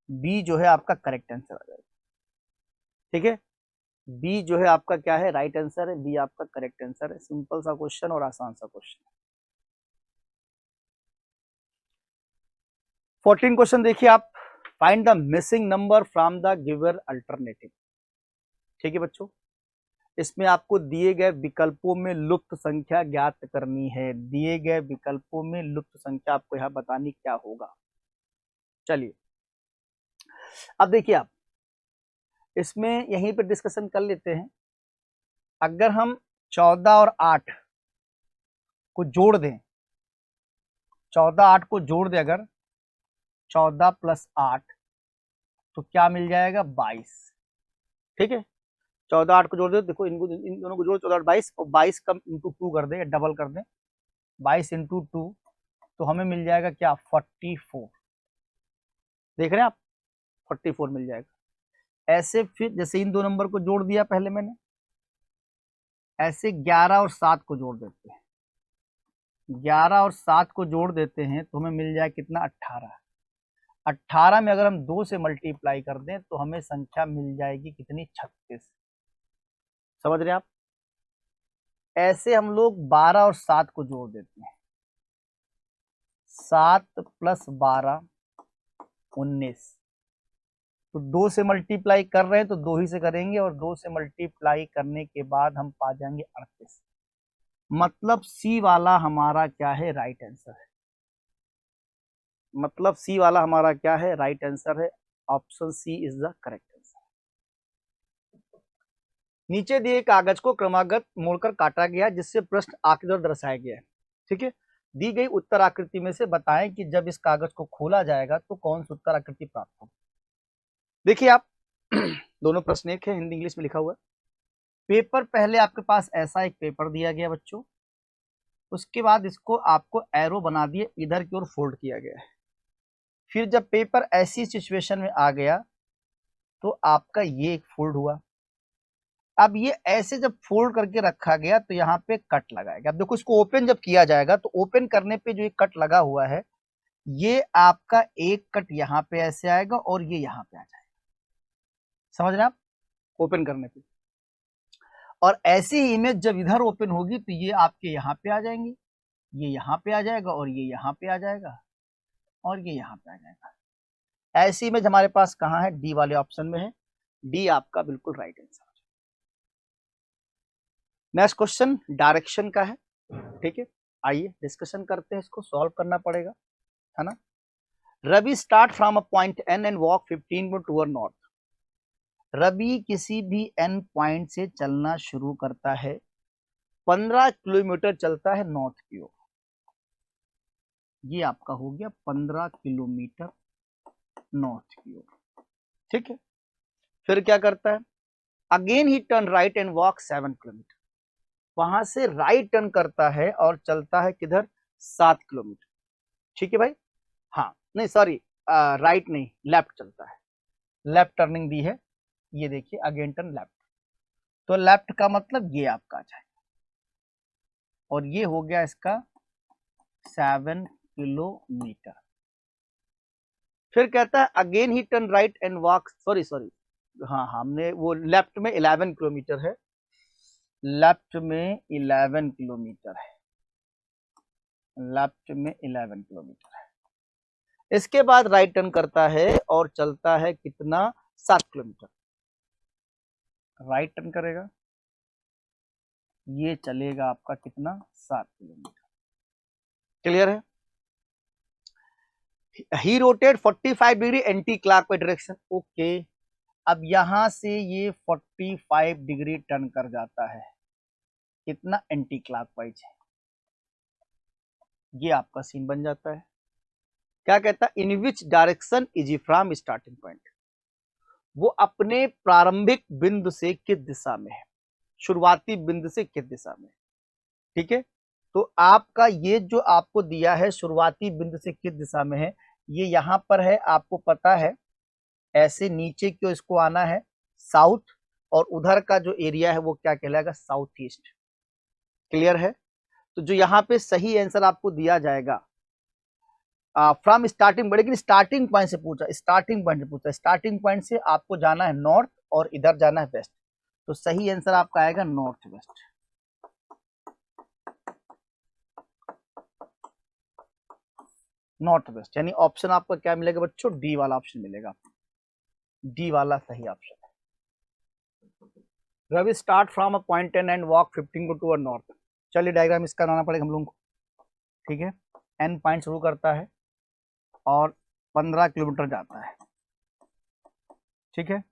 बी जो है आपका करेक्ट आंसर आ जाएगा, ठीक है, बी जो है आपका क्या है, राइट आंसर है, बी आपका करेक्ट आंसर है, सिंपल सा क्वेश्चन और आसान सा क्वेश्चन। 14 क्वेश्चन देखिए आप, find the missing number from the given alternative, ठीक है बच्चों, इसमें आपको दिए गए विकल्पों में लुप्त संख्या ज्ञात करनी है, दिए गए विकल्पों में लुप्त संख्या आपको यहाँ बतानी क्या होगा। चलिए अब देखिए आप, इसमें यहीं पर डिस्कशन कर लेते हैं, अगर हम 14 और 8 को जोड़ दें, 14 8 को जोड़ दें, अगर 14 + 8 तो क्या मिल जाएगा, 22, ठीक है, 14 8 को जोड़ दे, देखो इनको, इन दोनों को जोड़, 14 8 22, और 22 का इंटू 2 कर दे, डबल कर दे, 22 इंटू 2, तो हमें मिल जाएगा क्या, 44, देख रहे हैं आप, 44 मिल जाएगा। ऐसे फिर जैसे इन दो नंबर को जोड़ दिया पहले मैंने, ऐसे 11 और 7 को जोड़ देते हैं, 11 और 7 को जोड़ देते हैं तो हमें मिल जाए कितना, 18, 18 में अगर हम 2 से मल्टीप्लाई कर दें तो हमें संख्या मिल जाएगी कितनी, 36, समझ रहे हैं आप। ऐसे हम लोग 12 और 7 को जोड़ देते हैं, 7 + 12 19। तो 2 से मल्टीप्लाई कर रहे हैं तो 2 ही से करेंगे, और 2 से मल्टीप्लाई करने के बाद हम पा जाएंगे 38। मतलब सी वाला हमारा क्या है, राइट आंसर है। मतलब सी वाला हमारा क्या है, राइट आंसर है। Option C is the correct answer. नीचे दिए कागज को क्रमागत मोड़कर काटा गया जिससे प्रश्न आकृति दर्शाया गया है। ठीक है, दी गई उत्तर आकृति में से बताएं कि जब इस कागज को खोला जाएगा तो कौन सी उत्तर आकृति प्राप्त होगी। देखिए आप दोनों प्रश्न एक है, हिंदी इंग्लिश में लिखा हुआ है। पेपर पहले आपके पास ऐसा एक पेपर दिया गया बच्चों, उसके बाद इसको आपको एरो बना दिए, इधर की ओर फोल्ड किया गया है। फिर जब पेपर ऐसी सिचुएशन में आ गया तो आपका ये एक फोल्ड हुआ। अब ये ऐसे जब फोल्ड करके रखा गया तो यहाँ पे कट लगाएगा। अब देखो इसको ओपन जब किया जाएगा तो ओपन करने पे जो ये कट लगा हुआ है, ये आपका एक कट यहाँ पे ऐसे आएगा और ये यहाँ पे आ जाएगा। समझ रहे आप, ओपन करने पे। और ऐसी ही इमेज जब इधर ओपन होगी तो ये आपके यहाँ पे आ जाएंगे, ये यहाँ पे आ जाएगा और ये यहाँ पे आ जाएगा और ये यहाँ पे आ जाएगा। ऐसी इमेज हमारे पास कहाँ है, डी वाले ऑप्शन में है। डी आपका बिल्कुल right answer. Next question direction का है। ठीक है, आइए डिस्कशन करते हैं, इसको सॉल्व करना पड़ेगा, है ना। Ravi start from a point N and walk 15 toward north. Ravi किसी भी एन पॉइंट से चलना शुरू करता है, 15 किलोमीटर चलता है नॉर्थ की ओर। ये आपका हो गया 15 किलोमीटर नॉर्थ की ओर। ठीक है, फिर क्या करता है, again he turn right and walk 7 kilometre. वहां से राइट टर्न करता है और चलता है किधर, 7 किलोमीटर। ठीक है भाई, हाँ नहीं सॉरी, राइट नहीं, लेफ्ट चलता है, लेफ्ट टर्निंग दी है। ये देखिए अगेन टर्न लेफ्ट, तो लेफ्ट का मतलब ये आपका आ जाएगा, और ये हो गया इसका 7 किलोमीटर। फिर कहता है again he turn right and walk, sorry हाँ हमने वो लेफ्ट में 11 किलोमीटर है, लेफ्ट में 11 किलोमीटर है, लेफ्ट में 11 किलोमीटर है। इसके बाद राइट टर्न करता है और चलता है कितना, 7 किलोमीटर। राइट टर्न करेगा, ये चलेगा आपका कितना, 7 किलोमीटर। क्लियर है। He rotate 45 degree anti clockwise direction. Okay, अब यहां से ये 45 डिग्री टर्न कर जाता है, कितना, एंटी क्लॉकवाइज है। ये आपका सीन बन जाता है। क्या कहता है, in which direction is from starting point. वो अपने प्रारंभिक बिंदु से किस दिशा में है, शुरुआती बिंदु से किस दिशा में। ठीक है, तो आपका ये जो आपको दिया है शुरुआती बिंदु से किस दिशा में है, ये यहां पर है, आपको पता है ऐसे नीचे क्यों इसको आना है, साउथ, और उधर का जो एरिया है वो क्या कहलाएगा, साउथ ईस्ट। क्लियर है। तो जो यहाँ पे सही आंसर आपको दिया जाएगा फ्रॉम स्टार्टिंग, लेकिन स्टार्टिंग पॉइंट से पूछा, स्टार्टिंग पॉइंट से पूछा, स्टार्टिंग पॉइंट से आपको जाना है नॉर्थ और इधर जाना है वेस्ट, तो सही आंसर आपका आएगा नॉर्थ वेस्ट। नॉर्थ वेस्ट, यानी ऑप्शन आपका क्या मिलेगा बच्चों, डी वाला ऑप्शन मिलेगा, डी वाला सही ऑप्शन है। Ravi start from a point N and walk 15 toward north. चलिए डायग्राम इसका बनाना पड़ेगा हम लोगों को। ठीक है, एन पॉइंट शुरू करता है और 15 किलोमीटर जाता है। ठीक है,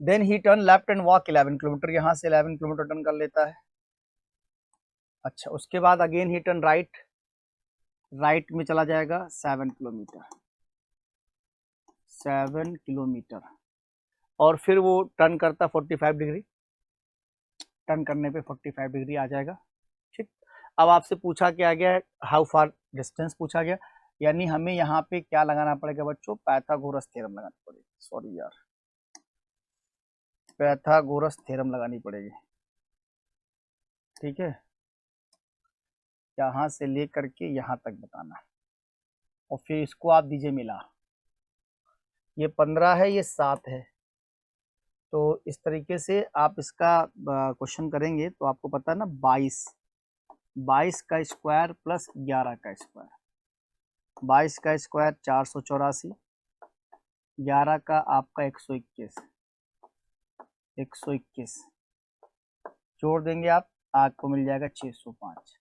then he turn left and walk 11 kilometre, यहां से 11 किलोमीटर टर्न कर लेता है। अच्छा, उसके बाद अगेन ही टर्न राइट, राइट में चला जाएगा 7 किलोमीटर, 7 किलोमीटर, और फिर वो टर्न करता 45 डिग्री, टर्न करने पे 45 डिग्री आ जाएगा। ठीक, अब आपसे पूछा क्या गया है, हाउ फार डिस्टेंस पूछा गया, यानी हमें यहाँ पे क्या लगाना पड़ेगा बच्चों, पाइथागोरस थ्योरम लगानी पड़ेगी। सॉरी यार, पाइथागोरस थ्योरम लगानी पड़ेगी। ठीक है, यहाँ से लेकर के यहाँ तक बताना, और फिर इसको आप दीजिए मिला, ये 15 है, ये 7 है, तो इस तरीके से आप इसका क्वेश्चन करेंगे तो आपको पता है ना, 22 का स्क्वायर प्लस 11 का स्क्वायर, 22 का स्क्वायर 484, 11 का आपका 121, 121 जोड़ देंगे आप, आपको मिल जाएगा 605।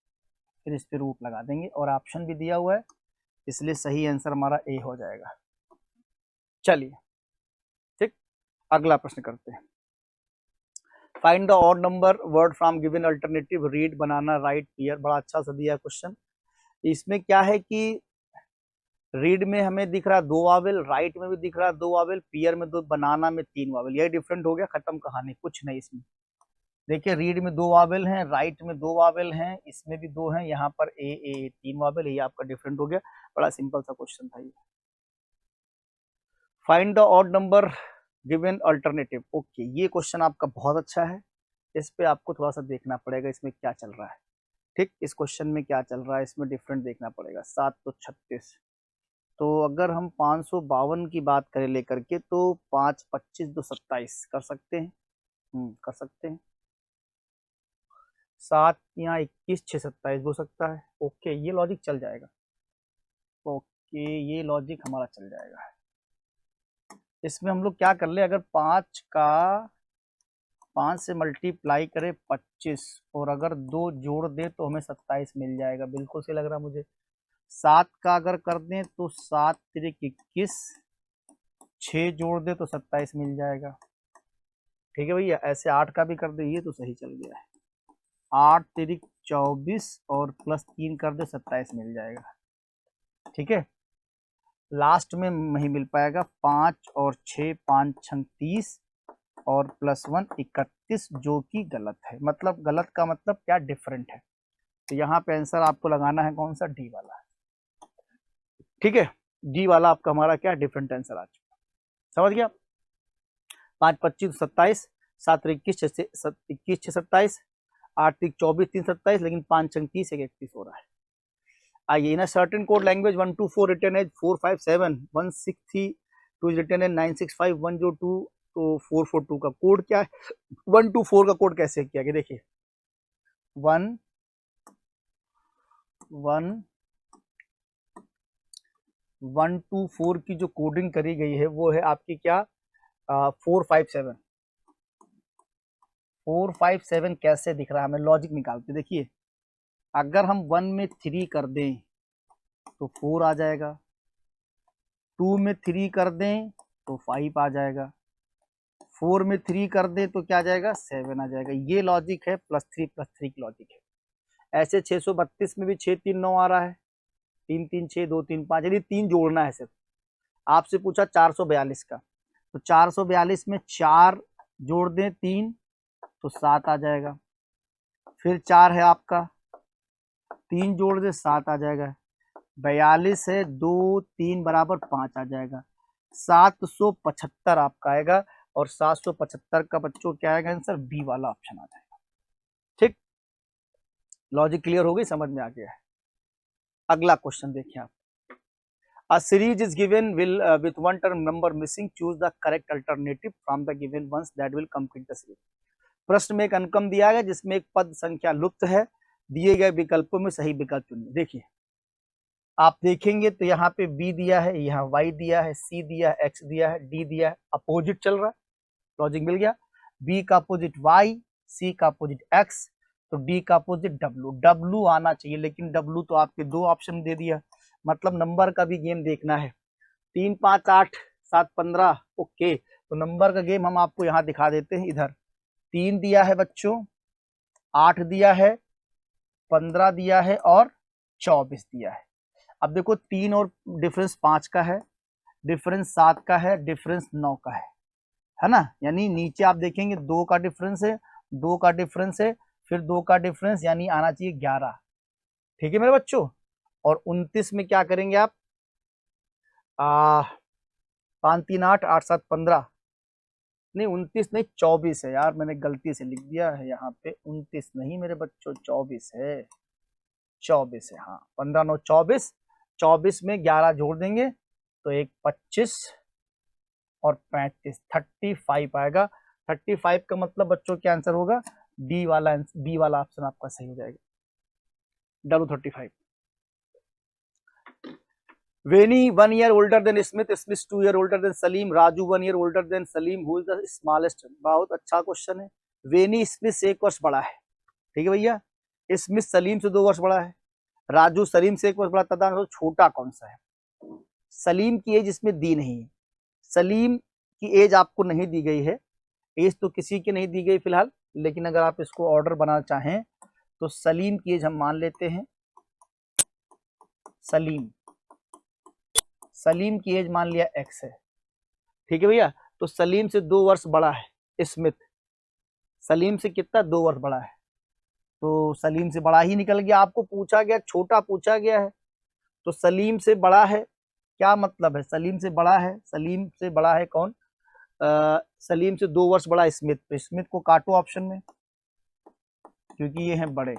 फिर इस पे रूट लगा देंगे और ऑप्शन भी दिया हुआ है, इसलिए सही आंसर हमारा ए हो जाएगा। चलिए ठीक, अगला प्रश्न करते हैं। Find the odd number word from given alternative, read, banana, right, pair. बड़ा अच्छा सा दिया क्वेश्चन। इसमें क्या है कि रीड में हमें दिख रहा है 2 वावेल, राइट में भी दिख रहा है 2 वावेल, पेयर में 2, बनाना में 3 वावेल। यही डिफरेंट हो गया, खत्म कहानी, कुछ नहीं इसमें। देखिए रीड में 2 वावेल हैं, राइट में 2 वावेल हैं, इसमें भी 2 हैं, यहाँ पर ए 3 वावेल, ये आपका डिफरेंट हो गया। बड़ा सिंपल सा क्वेश्चन था ये। Find the odd number given alternative. Okay, ये क्वेश्चन आपका बहुत अच्छा है, इस पे आपको थोड़ा सा देखना पड़ेगा इसमें क्या चल रहा है। ठीक, इस क्वेश्चन में क्या चल रहा है, इसमें डिफरेंट देखना पड़ेगा। 7 तो 36, तो अगर हम 552 की बात करें लेकर के, तो 5 25 2 27 कर सकते हैं। कर सकते हैं। 7 यहाँ 21 6 27 हो सकता है। ओके, ये लॉजिक चल जाएगा। ओके, ये लॉजिक हमारा चल जाएगा। इसमें हम लोग क्या कर ले, अगर 5 से मल्टीप्लाई करें 25 और अगर 2 जोड़ दे तो हमें 27 मिल जाएगा। बिल्कुल सही लग रहा मुझे। 7 का अगर कर दें तो 7 तिरिक 21, 6 जोड़ दे तो 27 मिल जाएगा। ठीक है भैया, ऐसे 8 का भी कर दे, ये तो सही चल गया है। 8 तिरिक 24 और प्लस 3 कर दे 27 मिल जाएगा। ठीक है, लास्ट में नहीं मिल पाएगा। 5 और 6 5 6 30 और प्लस 1 31, जो कि गलत है। मतलब गलत का मतलब क्या, डिफरेंट है। तो यहाँ पे आंसर आपको लगाना है कौन सा, डी वाला। ठीक है, डी वाला आपका हमारा क्या, डिफरेंट आंसर आ चुका। समझ गया। 5 25 27, 7 21 21 6 27, 8 24 3 27, लेकिन 5 6 30 31 हो रहा है। आइए, in certain code language 124 written as 457, 163 2 written as 965, 102 तो 442 का कोड क्या है। 124 का कोड कैसे किया गया, देखिए 124 की जो कोडिंग करी गई है वो है आपकी क्या, 457। 457 कैसे दिख रहा है, हमें लॉजिक निकालते। देखिए अगर हम 1 में 3 कर दें तो 4 आ जाएगा, 2 में 3 कर दें तो 5 आ जाएगा, 4 में 3 कर दें तो क्या आ जाएगा, 7 आ जाएगा। ये लॉजिक है, +3 की लॉजिक है। ऐसे 632 में भी 6 3 9 आ रहा है, 3 3 6 2 3 5, यानी 3 जोड़ना है सिर्फ। आपसे पूछा 442 का, तो 442 में 4 जोड़ दें 3 तो 7 आ जाएगा। फिर 4 है आपका, 3 जोड़ दे 7 आ जाएगा। 42 है, 2 3 बराबर 5 आ जाएगा। 775 आपका आएगा, और 775 का बच्चों क्या आएगा आंसर, बी वाला ऑप्शन आ जाएगा। ठीक, लॉजिक क्लियर हो गई, समझ में आ गया है। अगला क्वेश्चन देखिए आप। A series is given with one term number missing. Choose the correct alternative from the given ones that will complete the series. प्रश्न में एक अंकम दिया गया जिसमें एक पद संख्या लुप्त है, दिए गए विकल्पों में सही विकल्प चुनिए। देखिए आप देखेंगे तो यहाँ पे बी दिया है, यहाँ वाई दिया है, सी दिया है, एक्स दिया है, डी दिया है। अपोजिट चल रहा है, लॉजिक मिल गया। बी का अपोजिट वाई, सी का अपोजिट एक्स, तो डी का अपोजिट डब्ल्यू। डब्ल्यू आना चाहिए, लेकिन डब्ल्यू तो आपके 2 ऑप्शन दे दिया, मतलब नंबर का भी गेम देखना है। 3 5 8 7 15, ओके, तो नंबर का गेम हम आपको यहाँ दिखा देते हैं। इधर 3 दिया है बच्चों, 8 दिया है, 15 दिया है और 24 दिया है। अब देखो 3 और डिफरेंस 5 का है, डिफरेंस 7 का है, डिफरेंस 9 का है ना। यानी नीचे आप देखेंगे 2 का डिफरेंस है, 2 का डिफरेंस है, फिर 2 का डिफरेंस, यानी आना चाहिए 11। ठीक है मेरे बच्चों। और 29 में क्या करेंगे आप, 5 3 8 8 7 15, नहीं 29 नहीं 24 है यार, मैंने गलती से लिख दिया है यहाँ पे। 29 नहीं मेरे बच्चों, 24 है, 24 है। हाँ, 15 9 24, 24 में 11 जोड़ देंगे तो एक 25 और 35, 35 आएगा। 35 का मतलब बच्चों क्या आंसर होगा, बी वाला ऑप्शन आपका सही हो जाएगा, W35। Veni 1 year older than Smith, Smith 2 year older than Salim, Raju 1 year older than Salim, who is the smallest. बहुत अच्छा क्वेश्चन है। वेनी स्मिथ से 1 वर्ष बड़ा है, ठीक है भैया। स्मिथ सलीम से 2 वर्ष बड़ा है, राजू सलीम से 1 वर्ष बड़ा, तथा छोटा कौन सा है? सलीम की एज इसमें दी नहीं है, सलीम की एज आपको नहीं दी गई है, एज तो किसी की नहीं दी गई फिलहाल, लेकिन अगर आप इसको ऑर्डर बनाना चाहें तो सलीम की एज हम मान लेते हैं, सलीम की एज मान लिया x है, ठीक है भैया। तो सलीम से 2 वर्ष बड़ा है स्मिथ, सलीम से कितना 2 वर्ष बड़ा है, तो सलीम से बड़ा ही निकल गया। आपको पूछा गया छोटा पूछा गया है, तो सलीम से बड़ा है, क्या मतलब है? सलीम से बड़ा है, सलीम से बड़ा है कौन? सलीम से 2 वर्ष बड़ा स्मिथ, तो स्मिथ को काटो ऑप्शन में, क्योंकि ये हैं बड़े,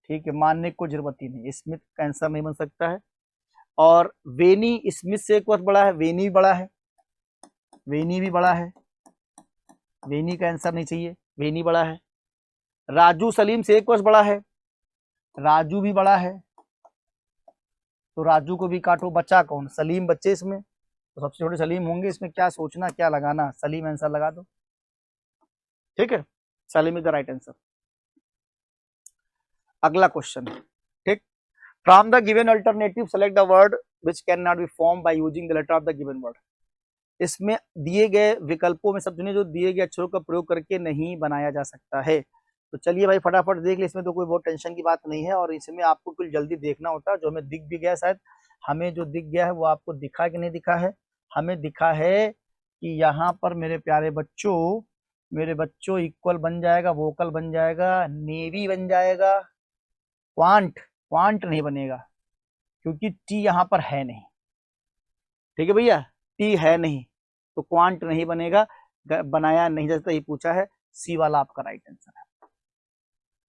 ठीक है, मानने को जरूरत ही नहीं, स्मिथ का आंसर नहीं बन सकता है। और वेनी स्मिथ से 1 वर्ष बड़ा है, वेनी भी बड़ा है, वेनी भी बड़ा है, वेनी का आंसर नहीं चाहिए, वेनी बड़ा है। राजू सलीम से 1 वर्ष बड़ा है, राजू भी बड़ा है, तो राजू को भी काटो। बचा कौन? सलीम बच्चे इसमें, तो सबसे छोटे सलीम होंगे, इसमें क्या सोचना क्या लगाना, सलीम आंसर लगा दो, ठीक है, Salim is the right answer. अगला क्वेश्चन है, ठीक। From the given alternative select the word which can not be form by using the letter of the given word. इसमें दिए गए विकल्पों में सब चुनिए जो दिए गए अक्षरों का प्रयोग करके नहीं बनाया जा सकता है। तो चलिए भाई फटाफट देख ले, इसमें तो कोई बहुत टेंशन की बात नहीं है, और इसमें आपको कुछ जल्दी देखना होता है। जो हमें दिख भी गया, शायद हमें जो दिख गया है वो आपको दिखा कि नहीं दिखा है? हमें दिखा है कि यहाँ पर मेरे प्यारे बच्चों, मेरे बच्चों इक्वल बन जाएगा, वोकल बन जाएगा, नेवी बन जाएगा, क्वांट नहीं बनेगा, क्योंकि टी यहाँ पर है नहीं, ठीक है भैया, टी है नहीं, तो क्वांट नहीं बनेगा, बनाया नहीं जाता, ये पूछा है। सी वाला आपका राइट आंसर है,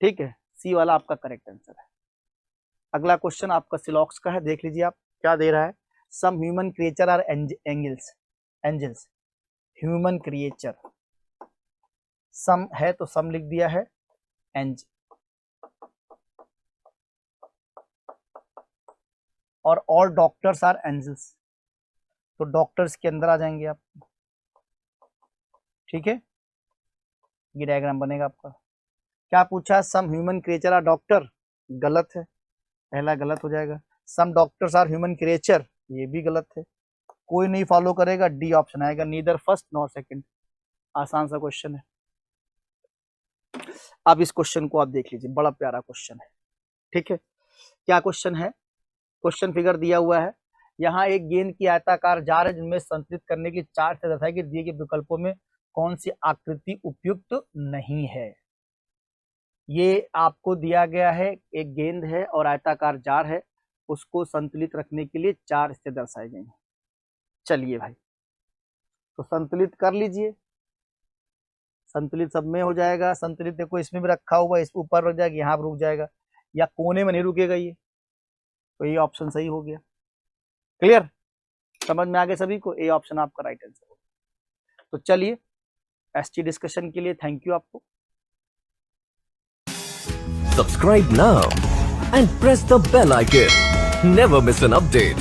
ठीक है, सी वाला आपका करेक्ट आंसर है। अगला क्वेश्चन आपका सिलॉक्स का है, देख लीजिए आप क्या दे रहा है। Some human creature are angels, human creature, some है तो सम लिख दिया है, एंज, और ऑल डॉक्टर्स आर एंजल्स, तो डॉक्टर्स के अंदर आ जाएंगे आप, ठीक है, ये डायग्राम बनेगा आपका। क्या पूछा? Some human creature are doctor, गलत है, पहला गलत हो जाएगा। Some doctors are human creature, ये भी गलत है, कोई नहीं फॉलो करेगा, डी ऑप्शन आएगा, नीदर फर्स्ट नॉर सेकंड। आसान सा क्वेश्चन है। अब इस क्वेश्चन को आप देख लीजिए, बड़ा प्यारा क्वेश्चन है, ठीक है। क्या क्वेश्चन है? क्वेश्चन फिगर दिया हुआ है, यहाँ एक गेंद की आयताकार जार है जिनमें संतुलित करने की 4 से दर्शाई कि दिए गए विकल्पों में कौन सी आकृति उपयुक्त नहीं है। ये आपको दिया गया है, एक गेंद है और आयताकार जार है, उसको संतुलित रखने के लिए 4 स्थिति दर्शाई गई हैं। चलिए भाई, तो संतुलित कर लीजिए, संतुलित सब में हो जाएगा। संतुलित देखो इसमें भी रखा हुआ, इस ऊपर रुक जाएगा, यहाँ रुक जाएगा, या कोने में नहीं रुकेगा ये, तो ये ऑप्शन सही हो गया। क्लियर, समझ में आ गया सभी को? ए ऑप्शन आपका राइट आंसर होगा। तो चलिए, एसटी डिस्कशन के लिए थैंक यू आपको। Subscribe now and press the bell icon. Never miss an update.